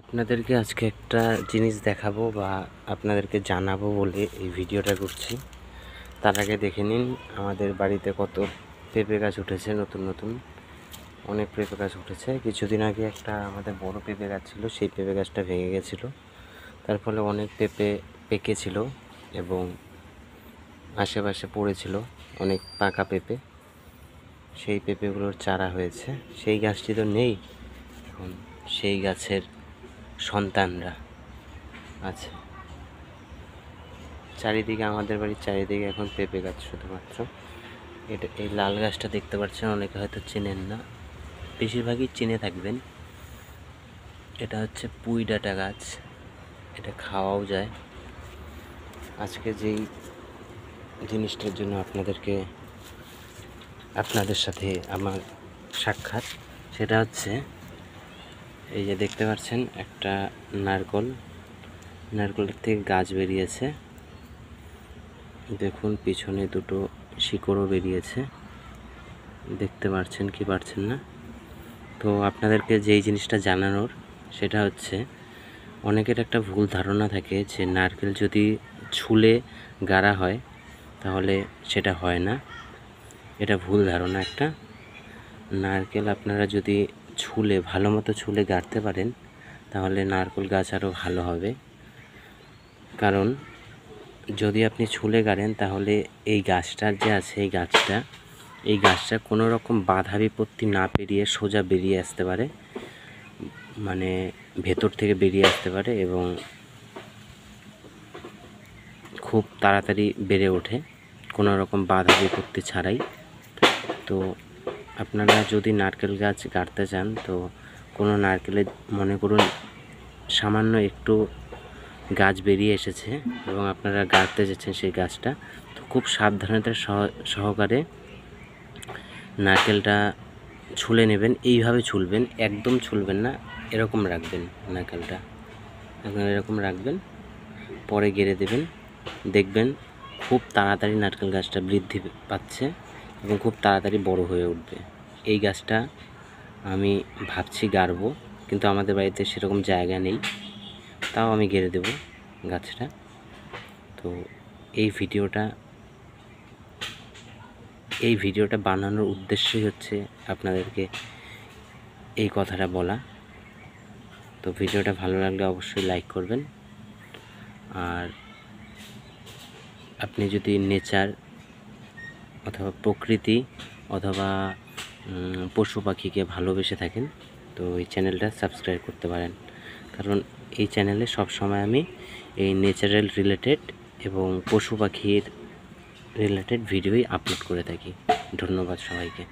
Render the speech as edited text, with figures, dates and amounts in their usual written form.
আপনাদেরকে আজকে একটা জিনিস দেখাবো বা আপনাদেরকে জানাবো বলে এই ভিডিওটা করছি। তার আগে দেখে নিন আমাদের বাড়িতে কত পেঁপে গাছ উঠেছে। নতুন নতুন অনেক পেঁপে গাছ উঠেছে। কিছুদিন আগে একটা আমাদের বড় পেঁপে গাছ ছিল, সেই পেঁপে গাছটা ভেঙে গেছিলো। তার ফলে অনেক পেঁপে পেকেছিল এবং আশেপাশে পড়েছিল অনেক পাকা পেঁপে। সেই পেঁপেগুলোর চারা হয়েছে। সেই গাছটি তো নেই এখন, সেই গাছের সন্তানরা আছে। চারিদিকে আমাদের বাড়ির চারিদিকে এখন পেঁপে গাছ শুধুমাত্র। এটা এই লাল গাছটা দেখতে পাচ্ছেন, অনেকে হয়তো চেনেন না, বেশিরভাগই চিনে থাকবেন। এটা হচ্ছে পুঁই ডাঁটা গাছ, এটা খাওয়াও যায়। আজকে যেই জিনিসটার জন্য আপনাদের সাথে আমার সাক্ষাৎ, সেটা হচ্ছে এই যে দেখতে পাচ্ছেন একটা নারকেলের থেকে গাছ বেরিয়েছে। দেখুন পিছনে দুটো শিকড়ও বেরিয়েছে, দেখতে পাচ্ছেন কি পারছেন না। তো আপনাদেরকে যেই জিনিসটা জানানোর সেটা হচ্ছে, অনেকের একটা ভুল ধারণা থাকে যে নারকেল যদি ছুলে গাড়া হয় তাহলে সেটা হয় না। এটা ভুল ধারণা একটা। নারকেল আপনারা যদি ভালো মতো ছুলে গাড়তে পারেন তাহলে নারকেল গাছ আরও ভালো হবে। কারণ যদি আপনি ছুলে গাড়েন তাহলে এই গাছটা যে আছে এই গাছটা কোনো রকম বাধা বিপত্তি না পেরিয়ে সোজা বেরিয়ে আসতে পারে, মানে ভেতর থেকে বেরিয়ে আসতে পারে এবং খুব তাড়াতাড়ি বেড়ে ওঠে কোনো রকম বাধা বিপত্তি ছাড়াই। তো আপনারা যদি নারকেল গাছ গাড়তে চান, তো কোনো নারকেলের মনে করুন সামান্য একটু গাছ বেরিয়ে এসেছে এবং আপনারা গাড়তে যাচ্ছেন সেই গাছটা, তো খুব সাবধানতার সহকারে নারকেলটা ছুলে নেবেন। এইভাবে ছুলবেন, একদম ছুলবেন না, এরকম রাখবেন নারকেলটা, এরকম রাখবেন, পরে গেড়ে দেবেন। দেখবেন খুব তাড়াতাড়ি নারকেল গাছটা বৃদ্ধি পাচ্ছে এবং খুব তাড়াতাড়ি বড় হয়ে উঠবে। এই গাছটা আমি ভাবছি গাড়বো, কিন্তু আমাদের বাড়িতে সেরকম জায়গা নেই, তাও আমি গেড়ে দেব গাছটা। তো এই ভিডিওটা বানানোর উদ্দেশ্যই হচ্ছে আপনাদেরকে এই কথাটা বলা। তো ভিডিওটা ভালো লাগলে অবশ্যই লাইক করবেন। আর আপনি যদি নেচার অথবা প্রকৃতি অথবা পশু পাখিকে ভালোবেসে থাকেন তো এই চ্যানেলটা সাবস্ক্রাইব করতে পারেন। কারণ এই চ্যানেলে সবসময় আমি এই নেচারাল রিলেটেড এবং পশু পাখির রিলেটেড ভিডিওই আপলোড করে থাকি। ধন্যবাদ সবাইকে।